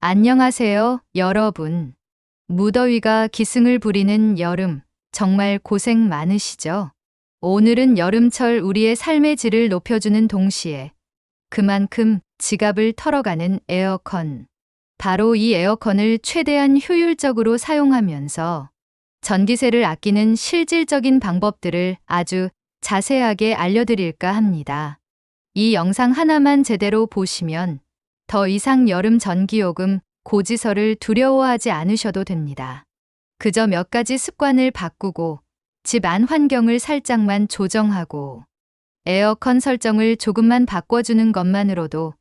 안녕하세요, 여러분. 무더위가 기승을 부리는 여름, 정말 고생 많으시죠? 오늘은 여름철 우리의 삶의 질을 높여주는 동시에 그만큼 지갑을 털어가는 에어컨. 바로 이 에어컨을 최대한 효율적으로 사용하면서 전기세를 아끼는 실질적인 방법들을 아주 자세하게 알려드릴까 합니다. 이 영상 하나만 제대로 보시면 더 이상 여름 전기요금 고지서를 두려워하지 않으셔도 됩니다. 그저 몇 가지 습관을 바꾸고 집 안 환경을 살짝만 조정하고 에어컨 설정을 조금만 바꿔주는 것만으로도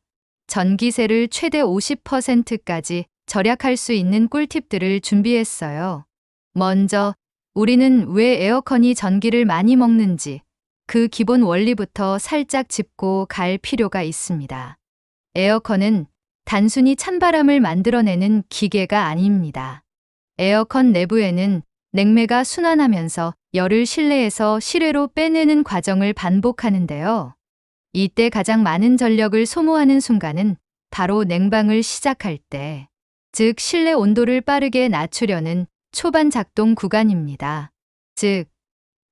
전기세를 최대 50%까지 절약할 수 있는 꿀팁들을 준비했어요. 먼저 우리는 왜 에어컨이 전기를 많이 먹는지 그 기본 원리부터 살짝 짚고 갈 필요가 있습니다. 에어컨은 단순히 찬바람을 만들어내는 기계가 아닙니다. 에어컨 내부에는 냉매가 순환하면서 열을 실내에서 실외로 빼내는 과정을 반복하는데요. 이때 가장 많은 전력을 소모하는 순간은 바로 냉방을 시작할 때, 즉 실내 온도를 빠르게 낮추려는 초반 작동 구간입니다. 즉,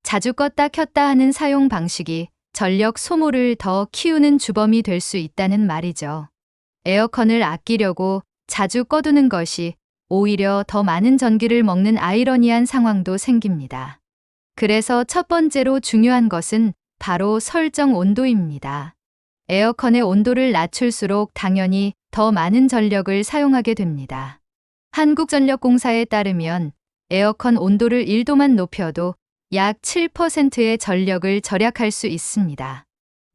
자주 껐다 켰다 하는 사용 방식이 전력 소모를 더 키우는 주범이 될 수 있다는 말이죠. 에어컨을 아끼려고 자주 꺼두는 것이 오히려 더 많은 전기를 먹는 아이러니한 상황도 생깁니다. 그래서 첫 번째로 중요한 것은 바로 설정 온도입니다. 에어컨의 온도를 낮출수록 당연히 더 많은 전력을 사용하게 됩니다. 한국전력공사에 따르면 에어컨 온도를 1도만 높여도 약 7%의 전력을 절약할 수 있습니다.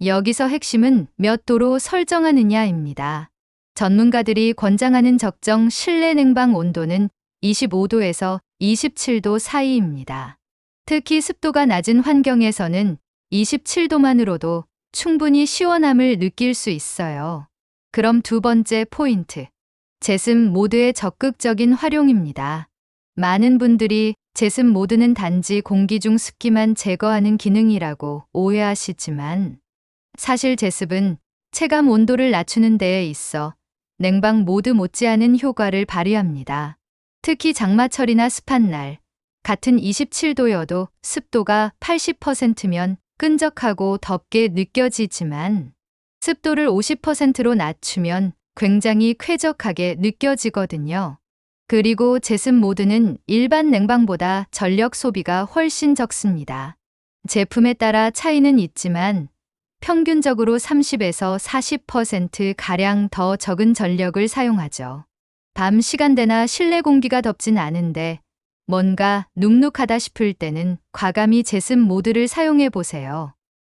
여기서 핵심은 몇 도로 설정하느냐입니다. 전문가들이 권장하는 적정 실내 냉방 온도는 25도에서 27도 사이입니다. 특히 습도가 낮은 환경에서는 27도만으로도 충분히 시원함을 느낄 수 있어요. 그럼 두 번째 포인트, 제습 모드의 적극적인 활용입니다. 많은 분들이 제습 모드는 단지 공기 중 습기만 제거하는 기능이라고 오해하시지만 사실 제습은 체감 온도를 낮추는 데에 있어 냉방 모드 못지않은 효과를 발휘합니다. 특히 장마철이나 습한 날, 같은 27도여도 습도가 80%면 끈적하고 덥게 느껴지지만 습도를 50%로 낮추면 굉장히 쾌적하게 느껴지거든요. 그리고 제습 모드는 일반 냉방보다 전력 소비가 훨씬 적습니다. 제품에 따라 차이는 있지만 평균적으로 30에서 40%가량 더 적은 전력을 사용하죠. 밤 시간대나 실내 공기가 덥진 않은데 뭔가 눅눅하다 싶을 때는 과감히 제습 모드를 사용해 보세요.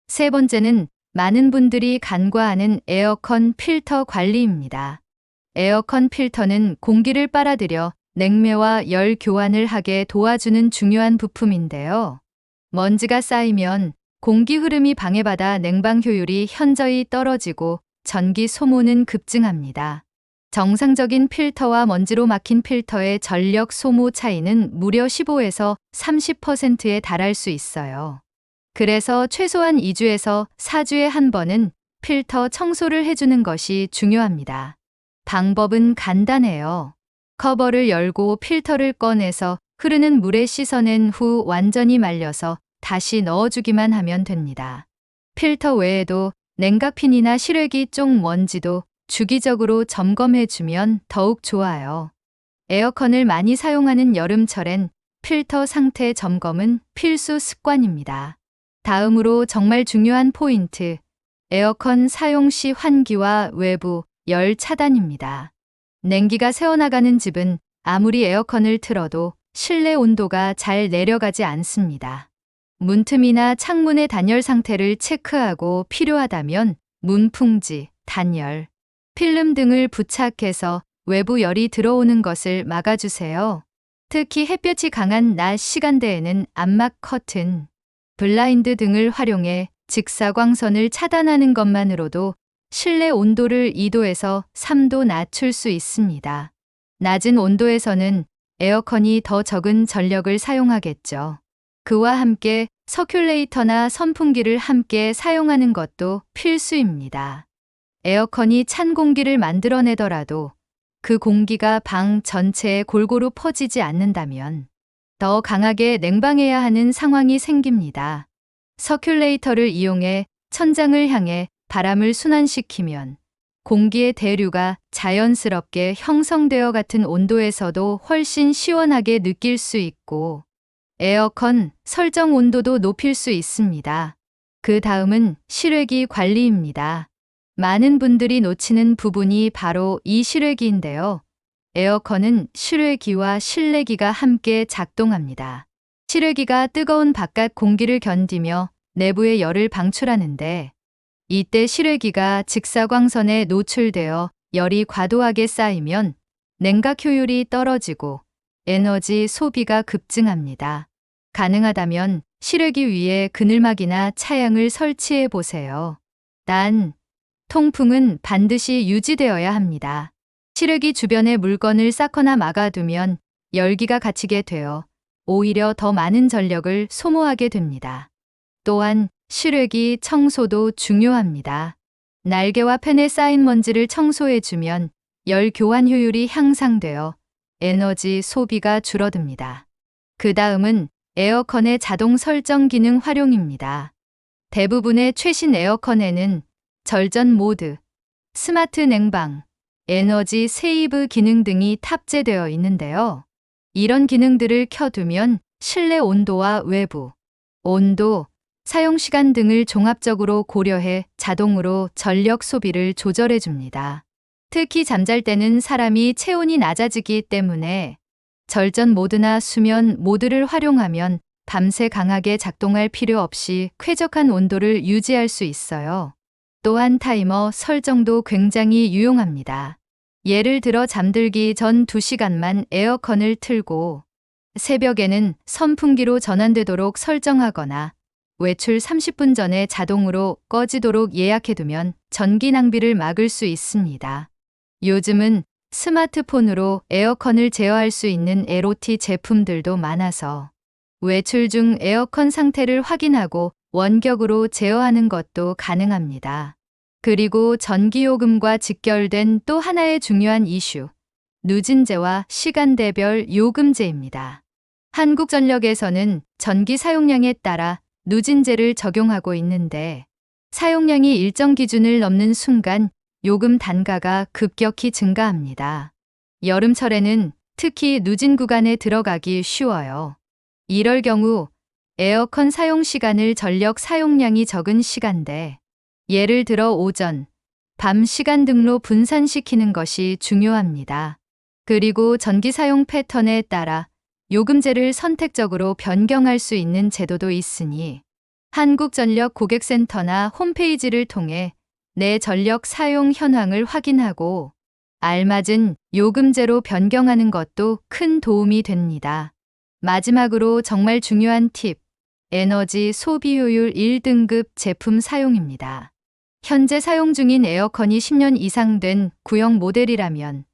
세 번째는 많은 분들이 간과하는 에어컨 필터 관리입니다. 에어컨 필터는 공기를 빨아들여 냉매와 열 교환을 하게 도와주는 중요한 부품인데요. 먼지가 쌓이면 공기 흐름이 방해받아 냉방 효율이 현저히 떨어지고 전기 소모는 급증합니다. 정상적인 필터와 먼지로 막힌 필터의 전력 소모 차이는 무려 15에서 30%에 달할 수 있어요. 그래서 최소한 2주에서 4주에 한 번은 필터 청소를 해주는 것이 중요합니다. 방법은 간단해요. 커버를 열고 필터를 꺼내서 흐르는 물에 씻어낸 후 완전히 말려서 다시 넣어주기만 하면 됩니다. 필터 외에도 냉각핀이나 실외기 쪽 먼지도 주기적으로 점검해주면 더욱 좋아요. 에어컨을 많이 사용하는 여름철엔 필터 상태 점검은 필수 습관입니다. 다음으로 정말 중요한 포인트, 에어컨 사용 시 환기와 외부 열 차단입니다. 냉기가 새어나가는 집은 아무리 에어컨을 틀어도 실내 온도가 잘 내려가지 않습니다. 문틈이나 창문의 단열 상태를 체크하고 필요하다면 문풍지, 단열, 필름 등을 부착해서 외부 열이 들어오는 것을 막아주세요. 특히 햇볕이 강한 낮 시간대에는 암막 커튼, 블라인드 등을 활용해 직사광선을 차단하는 것만으로도 실내 온도를 2도에서 3도 낮출 수 있습니다. 낮은 온도에서는 에어컨이 더 적은 전력을 사용하겠죠. 그와 함께 서큘레이터나 선풍기를 함께 사용하는 것도 필수입니다. 에어컨이 찬 공기를 만들어내더라도 그 공기가 방 전체에 골고루 퍼지지 않는다면 더 강하게 냉방해야 하는 상황이 생깁니다. 서큘레이터를 이용해 천장을 향해 바람을 순환시키면 공기의 대류가 자연스럽게 형성되어 같은 온도에서도 훨씬 시원하게 느낄 수 있고 에어컨 설정 온도도 높일 수 있습니다. 그 다음은 실외기 관리입니다. 많은 분들이 놓치는 부분이 바로 이 실외기인데요. 에어컨은 실외기와 실내기가 함께 작동합니다. 실외기가 뜨거운 바깥 공기를 견디며 내부의 열을 방출하는데 이때 실외기가 직사광선에 노출되어 열이 과도하게 쌓이면 냉각 효율이 떨어지고 에너지 소비가 급증합니다. 가능하다면 실외기 위에 그늘막이나 차양을 설치해 보세요. 단, 통풍은 반드시 유지되어야 합니다. 실외기 주변에 물건을 쌓거나 막아두면 열기가 갇히게 되어 오히려 더 많은 전력을 소모하게 됩니다. 또한 실외기 청소도 중요합니다. 날개와 팬에 쌓인 먼지를 청소해주면 열 교환 효율이 향상되어 에너지 소비가 줄어듭니다. 그 다음은 에어컨의 자동 설정 기능 활용입니다. 대부분의 최신 에어컨에는 절전 모드, 스마트 냉방, 에너지 세이브 기능 등이 탑재되어 있는데요. 이런 기능들을 켜두면 실내 온도와 외부 온도, 사용 시간 등을 종합적으로 고려해 자동으로 전력 소비를 조절해 줍니다. 특히 잠잘 때는 사람이 체온이 낮아지기 때문에 절전 모드나 수면 모드를 활용하면 밤새 강하게 작동할 필요 없이 쾌적한 온도를 유지할 수 있어요. 또한 타이머 설정도 굉장히 유용합니다. 예를 들어 잠들기 전 2시간만 에어컨을 틀고 새벽에는 선풍기로 전환되도록 설정하거나 외출 30분 전에 자동으로 꺼지도록 예약해두면 전기 낭비를 막을 수 있습니다. 요즘은 스마트폰으로 에어컨을 제어할 수 있는 LOT 제품들도 많아서 외출 중 에어컨 상태를 확인하고 원격으로 제어하는 것도 가능합니다. 그리고 전기요금과 직결된 또 하나의 중요한 이슈, 누진제와 시간대별 요금제입니다. 한국전력에서는 전기 사용량에 따라 누진제를 적용하고 있는데 사용량이 일정 기준을 넘는 순간 요금 단가가 급격히 증가합니다. 여름철에는 특히 누진 구간에 들어가기 쉬워요. 이럴 경우 에어컨 사용 시간을 전력 사용량이 적은 시간대, 예를 들어 오전, 밤 시간 등로 분산시키는 것이 중요합니다. 그리고 전기 사용 패턴에 따라 요금제를 선택적으로 변경할 수 있는 제도도 있으니 한국전력 고객센터나 홈페이지를 통해 내 전력 사용 현황을 확인하고 알맞은 요금제로 변경하는 것도 큰 도움이 됩니다. 마지막으로 정말 중요한 팁, 에너지 소비 효율 1등급 제품 사용입니다. 현재 사용 중인 에어컨이 10년 이상 된 구형 모델이라면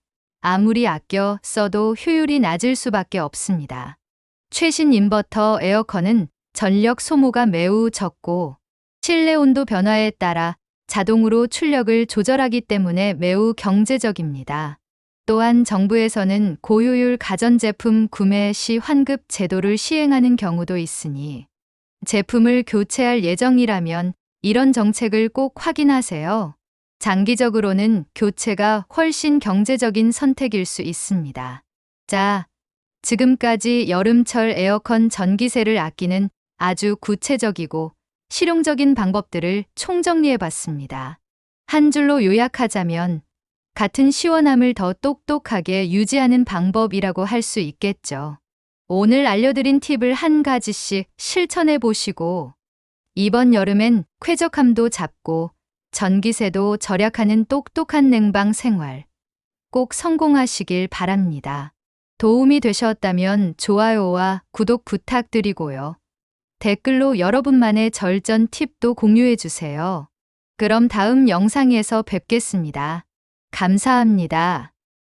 아무리 아껴 써도 효율이 낮을 수밖에 없습니다. 최신 인버터 에어컨은 전력 소모가 매우 적고 실내 온도 변화에 따라 자동으로 출력을 조절하기 때문에 매우 경제적입니다. 또한 정부에서는 고효율 가전제품 구매 시 환급 제도를 시행하는 경우도 있으니 제품을 교체할 예정이라면 이런 정책을 꼭 확인하세요. 장기적으로는 교체가 훨씬 경제적인 선택일 수 있습니다. 자, 지금까지 여름철 에어컨 전기세를 아끼는 아주 구체적이고 실용적인 방법들을 총정리해봤습니다. 한 줄로 요약하자면 같은 시원함을 더 똑똑하게 유지하는 방법이라고 할 수 있겠죠. 오늘 알려드린 팁을 한 가지씩 실천해 보시고 이번 여름엔 쾌적함도 잡고 전기세도 절약하는 똑똑한 냉방 생활 꼭 성공하시길 바랍니다. 도움이 되셨다면 좋아요와 구독 부탁드리고요. 댓글로 여러분만의 절전 팁도 공유해 주세요. 그럼 다음 영상에서 뵙겠습니다. 감사합니다.